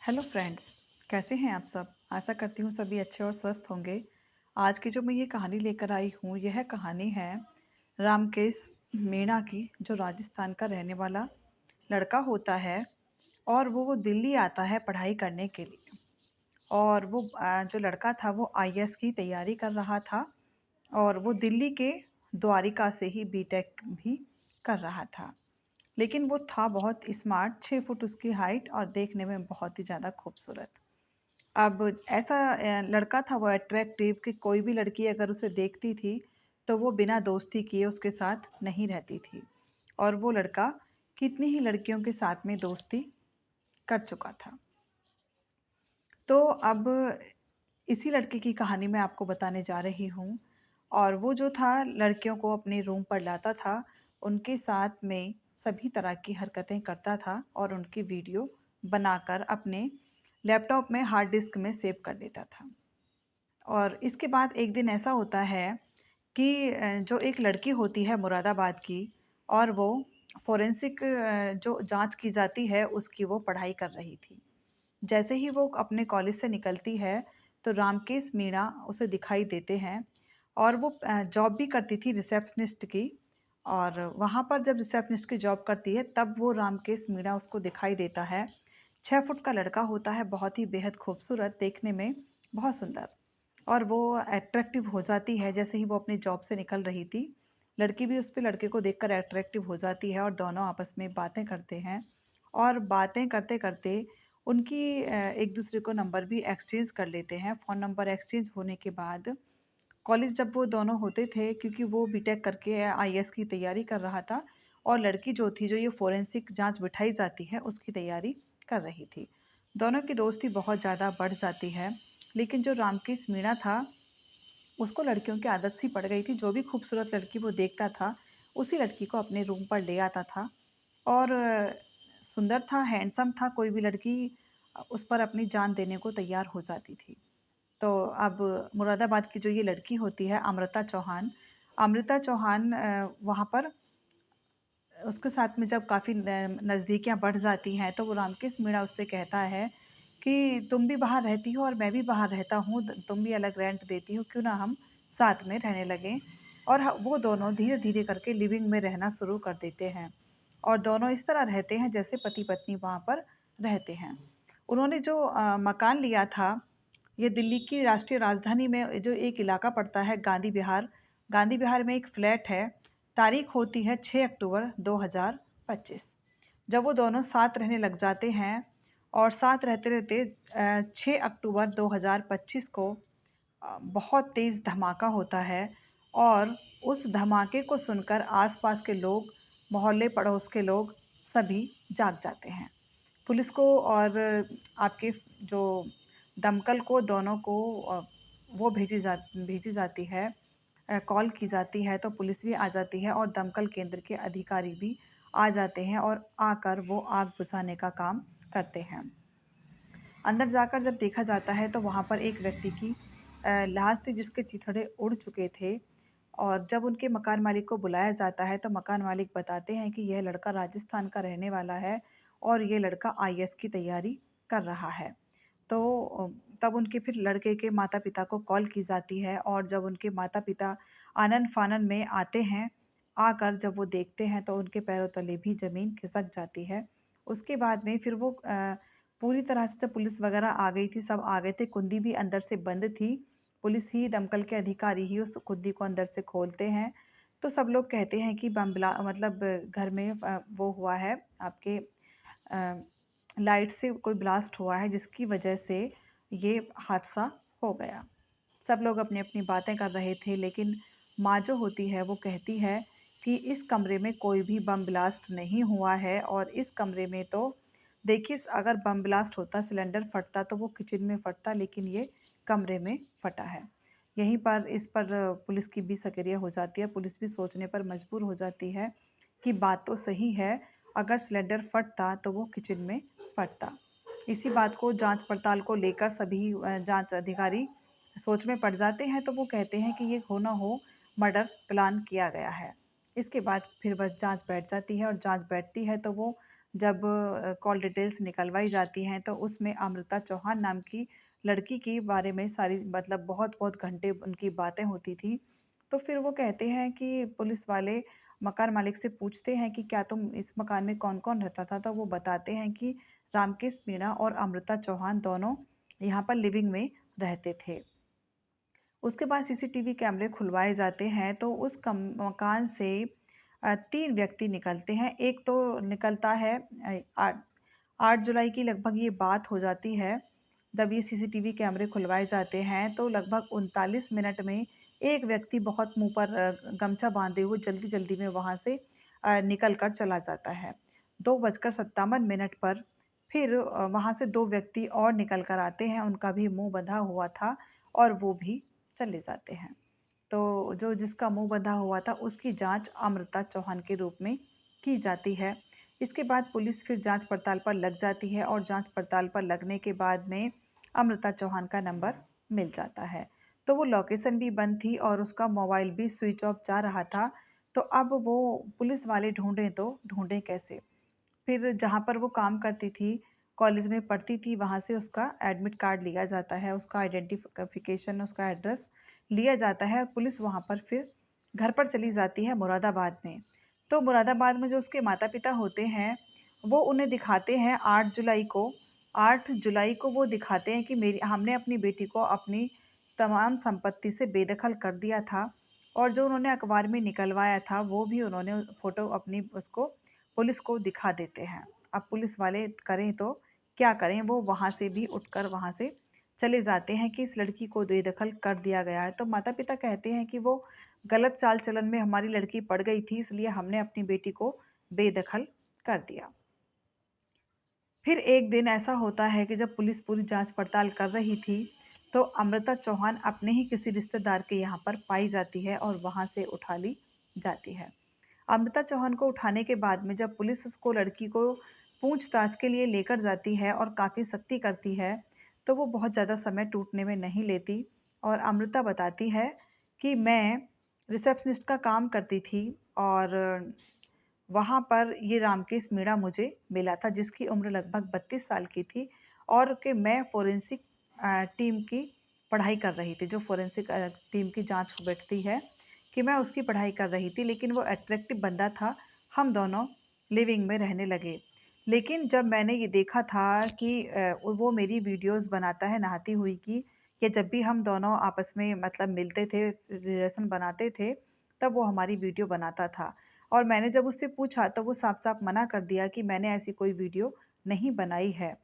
Hello friends. कैसे हैं आप सब? आशा करती हूँ सभी अच्छे और स्वस्थ होंगे। आज की जो मैं ये कहानी लेकर आई हूँ, यह कहानी है रामकेश मीणा की, जो राजस्थान का रहने वाला लड़का होता है और वो दिल्ली आता है पढ़ाई करने के लिए। और वो जो लड़का था वो आईएएस की तैयारी कर रहा था और वो दिल्ली के द्वारिका से ही बीटेक भी कर रहा था। लेकिन वो था बहुत स्मार्ट, 6 फुट उसकी हाइट और देखने में बहुत ही ज़्यादा खूबसूरत। अब ऐसा लड़का था वो अट्रैक्टिव कि कोई भी लड़की अगर उसे देखती थी, तो वो बिना दोस्ती किए उसके साथ नहीं रहती थी। और वो लड़का कितनी ही लड़कियों के साथ में दोस्ती कर चुका था। तो अब इसी लड़के की कहानी मैं आपको बताने जा रही हूँ। और वो जो था लड़कियों को अपने रूम पर लाता था, उनके साथ में सभी तरह की हरकतें करता था और उनकी वीडियो बनाकर अपने लैपटॉप में हार्ड डिस्क में सेव कर लेता था। और इसके बाद एक दिन ऐसा होता है कि जो एक लड़की होती है मुरादाबाद की, और वो फोरेंसिक जो जांच की जाती है उसकी वो पढ़ाई कर रही थी। जैसे ही वो अपने कॉलेज से निकलती है, तो रामकेश मीणा उसे दिखाई देते हैं। और वो जॉब भी करती थी रिसेप्शनिस्ट की। और वहाँ पर जब रिसेप्शनिस्ट की जॉब करती है, तब वो रामकेश मीणा उसको दिखाई देता है। 6 फुट का लड़का होता है, बहुत ही बेहद खूबसूरत, देखने में बहुत सुंदर। और वो अट्रैक्टिव हो जाती है जैसे ही वो अपनी जॉब से निकल रही थी। लड़की भी उस पे लड़के को देखकर अट्रैक्टिव हो जाती है और दोनों आपस में बातें करते हैं। और बातें करते-करते उनकी एक दूसरे को नंबर भी एक्सचेंज कर लेते हैं। फ़ोन नंबर एक्सचेंज होने के बाद कॉलेज जब वो दोनों होते थे, क्योंकि वो बीटेक करके आईएएस की तैयारी कर रहा था और लड़की जो थी, जो ये फोरेंसिक जाँच बिठाई जाती है, उसकी तैयारी कर रही थी। दोनों की दोस्ती बहुत ज़्यादा बढ़ जाती है। लेकिन जो रामकेश मीणा था, उसको लड़कियों की आदत सी पड़ गई थी। जो भी खूबसूरत लड़की वो देखता था, उसी लड़की को अपने रूम पर ले आता था। और सुंदर था, हैंडसम था, कोई भी लड़की उस पर अपनी जान देने को तैयार हो जाती थी। तो अब मुरादाबाद की जो ये लड़की होती है, अमृता चौहान वहाँ पर उसके साथ में जब काफ़ी नज़दीकियाँ बढ़ जाती हैं, तो वो रामकेश मीणा उससे कहता है कि तुम भी बाहर रहती हो और मैं भी बाहर रहता हूँ, तुम भी अलग रेंट देती हो, क्यों ना हम साथ में रहने लगें। और वो दोनों धीरे धीरे करके लिविंग में रहना शुरू कर देते हैं। और दोनों इस तरह रहते हैं जैसे पति पत्नी वहाँ पर रहते हैं। उन्होंने जो मकान लिया था, ये दिल्ली की राष्ट्रीय राजधानी में जो एक इलाका पड़ता है, गांधी विहार में एक फ्लैट है। तारीख होती है 6 अक्टूबर 2025। जब वो दोनों साथ रहने लग जाते हैं और साथ रहते-रहते 6 अक्टूबर 2025 को बहुत तेज़ धमाका होता है। और उस धमाके को सुनकर आस-पास के लोग, मोहल्ले पड़ोस के लोग सभी जाग जाते हैं। पुलिस को और आपके जो दमकल को, दोनों को वो भेजी जाती है, कॉल की जाती है, तो पुलिस भी आ जाती है और दमकल केंद्र के अधिकारी भी आ जाते हैं और आकर वो आग बुझाने का काम करते हैं। अंदर जाकर जब देखा जाता है, तो वहाँ पर एक व्यक्ति की लाश थी जिसके चिथड़े उड़ चुके थे। और जब उनके मकान मालिक को बुलाया जाता है, तो मकान मालिक बताते हैं कि यह लड़का राजस्थान का रहने वाला है और ये लड़का आईएएस की तैयारी कर रहा है। तो तब उनके फिर लड़के के माता-पिता को कॉल की जाती है। और जब उनके माता-पिता आनन-फानन में आते हैं, आकर जब वो देखते हैं, तो उनके पैरों तले भी ज़मीन खिसक जाती है। उसके बाद में फिर वो पूरी तरह से, जब पुलिस वगैरह आ गई थी, सब आ गए थे, कुंडी भी अंदर से बंद थी। पुलिस ही, दमकल के अधिकारी ही उस कुंडी को अंदर से खोलते हैं। तो सब लोग कहते हैं कि बम ब्ला मतलब घर में वो हुआ है, आपके अ, लाइट से कोई ब्लास्ट हुआ है, जिसकी वजह से ये हादसा हो गया। सब लोग अपनी-अपनी बातें कर रहे थे, लेकिन माँ जो होती है वो कहती है कि इस कमरे में कोई भी बम ब्लास्ट नहीं हुआ है। और इस कमरे में तो देखिए, अगर बम ब्लास्ट होता, सिलेंडर फटता, तो वो किचन में फटता, लेकिन ये कमरे में फटा है। यहीं पर इस पर पुलिस की भी सक्रिय हो जाती है। पुलिस भी सोचने पर मजबूर हो जाती है कि बात तो सही है, अगर सिलेंडर फटता तो वो किचन में फटता। इसी बात को जांच पड़ताल को लेकर सभी जांच अधिकारी सोच में पड़ जाते हैं, तो वो कहते हैं कि ये हो ना हो मर्डर प्लान किया गया है। इसके बाद फिर बस जांच बैठ जाती है, और जांच बैठती है तो वो जब कॉल डिटेल्स निकलवाई जाती हैं तो उसमें अमृता चौहान नाम की लड़की के बारे में सारी मतलब बहुत-बहुत घंटे उनकी बातें होती थी। तो फिर वो कहते हैं कि पुलिस वाले मकान मालिक से पूछते हैं कि क्या तुम इस मकान में कौन-कौन रहता था? तो वो बताते हैं कि रामकेश मीणा और अमृता चौहान दोनों यहाँ पर लिविंग में रहते थे। उसके बाद सीसीटीवी कैमरे खुलवाए जाते हैं तो उस मकान से 3 व्यक्ति निकलते हैं। एक तो निकलता है 8 जुलाई की लगभग ये बात हो जाती है। जब ये सीसीटीवी कैमरे खुलवाए जाते हैं तो लगभग 39 मिनट में एक व्यक्ति बहुत मुँह पर गमछा बाँधे हुए जल्दी-जल्दी में वहाँ से निकल कर चला जाता है। 2:57 पर फिर वहाँ से 2 व्यक्ति और निकल कर आते हैं, उनका भी मुँह बँधा हुआ था और वो भी चले जाते हैं। तो जो जिसका मुँह बँधा हुआ था उसकी जाँच अमृता चौहान के रूप में की जाती है। इसके बाद पुलिस फिर जाँच पड़ताल पर लग जाती है और जाँच पड़ताल पर लगने के बाद में अमृता चौहान का नंबर मिल जाता है। तो वो लोकेशन भी बंद थी और उसका मोबाइल भी स्विच ऑफ जा रहा था। तो अब वो पुलिस वाले ढूँढें तो ढूँढें कैसे? फिर जहाँ पर वो काम करती थी, कॉलेज में पढ़ती थी, वहाँ से उसका एडमिट कार्ड लिया जाता है, उसका आइडेंटिफ़िकेशन, उसका एड्रेस लिया जाता है और पुलिस वहाँ पर फिर घर पर चली जाती है मुरादाबाद में। तो मुरादाबाद में जो उसके माता-पिता होते हैं, वो उन्हें दिखाते हैं 8 जुलाई को वो दिखाते हैं कि मेरी हमने अपनी बेटी को अपनी तमाम संपत्ति से बेदखल कर दिया था और जो उन्होंने अखबार में निकलवाया था, वो भी उन्होंने फ़ोटो अपनी उसको पुलिस को दिखा देते हैं। अब पुलिस वाले करें तो क्या करें? वो वहाँ से भी उठकर वहाँ से चले जाते हैं कि इस लड़की को बेदखल कर दिया गया है। तो माता-पिता कहते हैं कि वो गलत चाल-चलन में हमारी लड़की पड़ गई थी, इसलिए हमने अपनी बेटी को बेदखल कर दिया। फिर एक दिन ऐसा होता है कि जब पुलिस पूरी जाँच-पड़ताल कर रही थी, तो अमृता चौहान अपने ही किसी रिश्तेदार के यहाँ पर पाई जाती है और वहाँ से उठा ली जाती है। अमृता चौहान को उठाने के बाद में जब पुलिस उसको लड़की को पूछताछ के लिए लेकर जाती है और काफ़ी सख्ती करती है, तो वो बहुत ज़्यादा समय टूटने में नहीं लेती और अमृता बताती है कि मैं रिसेप्शनिस्ट का काम करती थी और वहाँ पर ये रामकेश मीणा मुझे मिला था जिसकी उम्र लगभग 32 साल की थी और कि मैं फ़ोरेंसिक टीम की पढ़ाई कर रही थी, जो फ़ोरेंसिक टीम की जाँच बैठती है कि मैं उसकी पढ़ाई कर रही थी, लेकिन वो अट्रैक्टिव बंदा था, हम दोनों लिविंग में रहने लगे। लेकिन जब मैंने ये देखा था कि वो मेरी वीडियोज़ बनाता है नहाती हुई की, या जब भी हम दोनों आपस में मतलब मिलते थे, रिलेशन बनाते थे, तब वो हमारी वीडियो बनाता था। और मैंने जब उससे पूछा तो वो साफ-साफ मना कर दिया कि मैंने ऐसी कोई वीडियो नहीं बनाई है।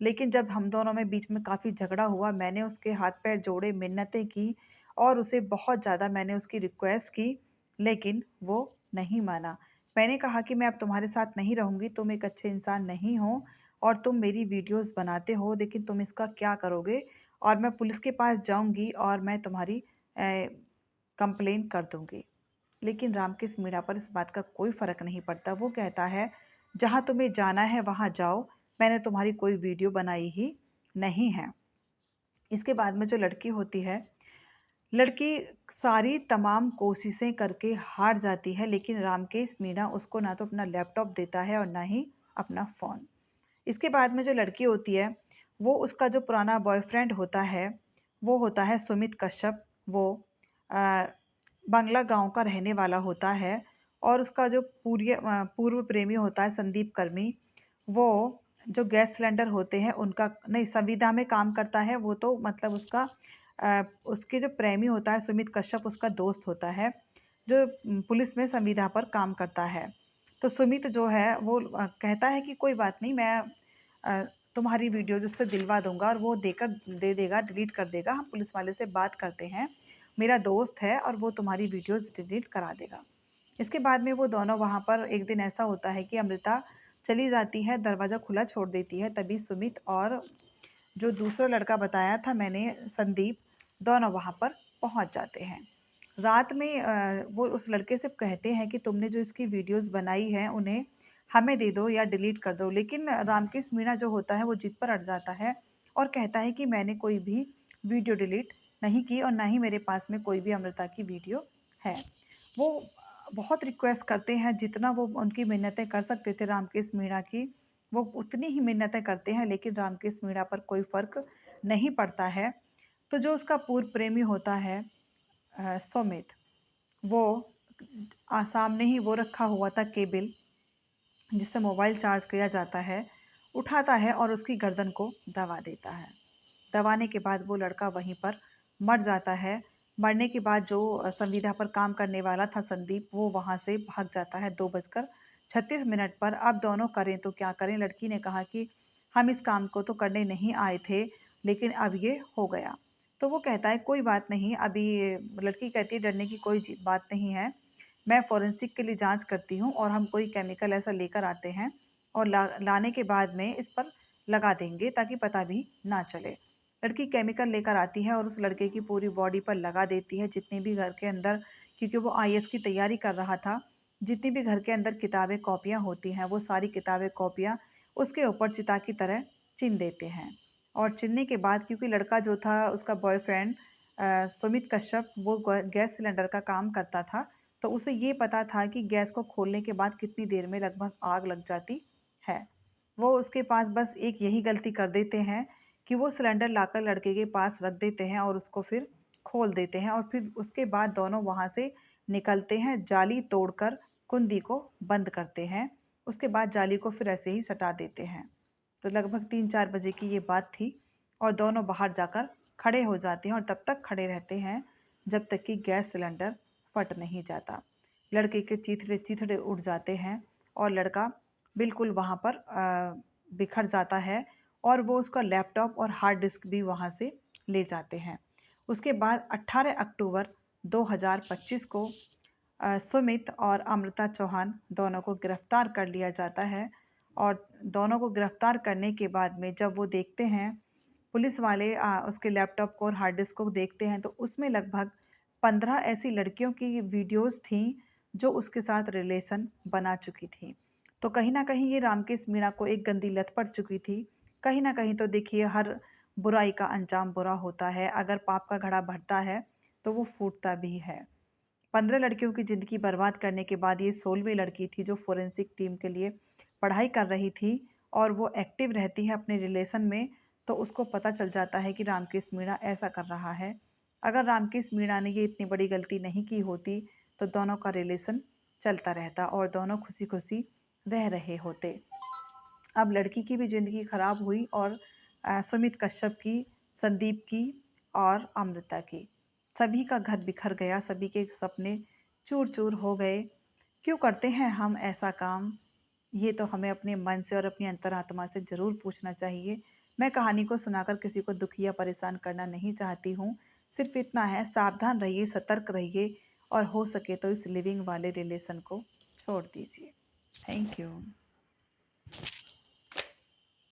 लेकिन जब हम दोनों में बीच में काफ़ी झगड़ा हुआ, मैंने उसके हाथ-पैर जोड़े, मिन्नतें की और उसे बहुत ज़्यादा मैंने उसकी रिक्वेस्ट की, लेकिन वो नहीं माना। मैंने कहा कि मैं अब तुम्हारे साथ नहीं रहूँगी, तुम एक अच्छे इंसान नहीं हो और तुम मेरी वीडियोज़ बनाते हो, लेकिन तुम इसका क्या करोगे? और मैं पुलिस के पास जाऊँगी और मैं तुम्हारी कंप्लेन कर दूँगी। लेकिन रामकेश मीणा पर इस बात का कोई फ़र्क नहीं पड़ता। वो कहता है, "जहाँ तुम्हें जाना है वहाँ जाओ, मैंने तुम्हारी कोई वीडियो बनाई ही नहीं है।" इसके बाद में जो लड़की होती है, लड़की सारी तमाम कोशिशें करके हार जाती है, लेकिन रामकेश मीणा उसको ना तो अपना लैपटॉप देता है और ना ही अपना फ़ोन। इसके बाद में जो लड़की होती है, वो उसका जो पुराना बॉयफ्रेंड होता है, वो होता है सुमित कश्यप। वो अ, बांग्ला गाँव का रहने वाला होता है और उसका जो पूर्व प्रेमी होता है संदीप कर्मी, वो जो गैस सिलेंडर होते हैं उनका नहीं, संविदा में काम करता है, वो तो मतलब उसका उसके जो प्रेमी होता है सुमित कश्यप उसका दोस्त होता है, जो पुलिस में संविदा पर काम करता है। तो सुमित जो है वो कहता है कि कोई बात नहीं, मैं अ, तुम्हारी वीडियोज़ उससे दिलवा दूँगा और वो दे देगा, डिलीट कर देगा। हम पुलिस वाले से बात करते हैं, मेरा दोस्त है और वो तुम्हारी वीडियोज़ डिलीट करा देगा। इसके बाद में वो दोनों वहाँ पर एक दिन ऐसा होता है कि अमृता चली जाती है, दरवाज़ा खुला छोड़ देती है, तभी सुमित और जो दूसरा लड़का बताया था मैंने संदीप, दोनों वहाँ पर पहुँच जाते हैं। रात में वो उस लड़के से कहते हैं कि तुमने जो इसकी वीडियोज़ बनाई हैं उन्हें हमें दे दो या डिलीट कर दो। लेकिन रामकेश मीणा जो होता है वो ज़िद पर अड़ जाता है और कहता है कि मैंने कोई भी वीडियो डिलीट नहीं की और ना ही मेरे पास में कोई भी अमृता की वीडियो है। वो बहुत रिक्वेस्ट करते हैं, जितना वो उनकी मिन्नतें कर सकते थे रामकेश मीणा की, वो उतनी ही मिन्नतें करते हैं, लेकिन रामकेश मीणा पर कोई फ़र्क नहीं पड़ता है। तो जो उसका पूर्व प्रेमी होता है सुमित, वो सामने ही वो रखा हुआ था केबिल जिससे मोबाइल चार्ज किया जाता है, उठाता है और उसकी गर्दन को दबा देता है। दबाने के बाद वो लड़का वहीं पर मर जाता है। मरने के बाद जो संविदा पर काम करने वाला था संदीप, वो वहाँ से भाग जाता है 2:36 पर। अब दोनों करें तो क्या करें? लड़की ने कहा कि हम इस काम को तो करने नहीं आए थे, लेकिन अब ये हो गया। तो वो कहता है कोई बात नहीं, अभी लड़की कहती है डरने की कोई बात नहीं है। मैं फॉरेंसिक के लिए जांच करती हूँ और हम कोई केमिकल ऐसा लेकर आते हैं और लाने के बाद में इस पर लगा देंगे ताकि पता भी ना चले। लड़की केमिकल लेकर आती है और उस लड़के की पूरी बॉडी पर लगा देती है, जितनी भी घर के अंदर, क्योंकि वो आईएएस की तैयारी कर रहा था, जितनी भी घर के अंदर किताबें कॉपियाँ होती हैं वो सारी किताबें कॉपियाँ उसके ऊपर चिता की तरह चिन देते हैं। और चिनने के बाद क्योंकि लड़का जो था उसका बॉयफ्रेंड सुमित कश्यप, वो गैस सिलेंडर का काम करता था, तो उसे ये पता था कि गैस को खोलने के बाद कितनी देर में लगभग आग लग जाती है। वो उसके पास बस एक यही गलती कर देते हैं कि वो सिलेंडर लाकर लड़के के पास रख देते हैं और उसको फिर खोल देते हैं और फिर उसके बाद दोनों वहाँ से निकलते हैं, जाली तोड़कर कुंडी को बंद करते हैं। उसके बाद जाली को फिर ऐसे ही सटा देते हैं। तो लगभग 3-4 बजे की ये बात थी और दोनों बाहर जाकर खड़े हो जाते हैं और तब तक खड़े रहते हैं जब तक कि गैस सिलेंडर फट नहीं जाता। लड़के के चीथड़े-चीथड़े उड़ जाते हैं और लड़का बिल्कुल वहाँ पर बिखर जाता है और वो उसका लैपटॉप और हार्ड डिस्क भी वहाँ से ले जाते हैं। उसके बाद 18 अक्टूबर 2025 को सुमित और अमृता चौहान दोनों को गिरफ्तार कर लिया जाता है और दोनों को गिरफ्तार करने के बाद में जब वो देखते हैं, पुलिस वाले उसके लैपटॉप को और हार्ड डिस्क को देखते हैं, तो उसमें लगभग 15 ऐसी लड़कियों की वीडियोस थीं जो उसके साथ रिलेशन बना चुकी थी। तो कहीं न कहीं ये रामकेश मीणा को एक गंदी लत पड़ चुकी थी। कहीं न कहीं तो देखिए हर बुराई का अंजाम बुरा होता है, अगर पाप का घड़ा भरता है तो वो फूटता भी है। 15 लड़कियों की ज़िंदगी बर्बाद करने के बाद ये 16वीं लड़की थी जो फोरेंसिक टीम के लिए पढ़ाई कर रही थी और वो एक्टिव रहती है अपने रिलेशन में, तो उसको पता चल जाता है कि रामकेश मीणा ऐसा कर रहा है। अगर रामकेश मीणा ने ये इतनी बड़ी गलती नहीं की होती, तो दोनों का रिलेशन चलता रहता और दोनों खुशी-खुशी रह रहे होते। अब लड़की की भी ज़िंदगी खराब हुई और सुमित कश्यप की, संदीप की और अमृता की। सभी का घर बिखर गया, सभी के सपने चूर-चूर हो गए। क्यों करते हैं हम ऐसा काम? ये तो हमें अपने मन से और अपनी अंतरात्मा से ज़रूर पूछना चाहिए। मैं कहानी को सुनाकर किसी को दुखी या परेशान करना नहीं चाहती हूँ। सिर्फ़ इतना है, सावधान रहिए, सतर्क रहिए और हो सके तो इस लिविंग वाले रिलेशन को छोड़ दीजिए। Thank you.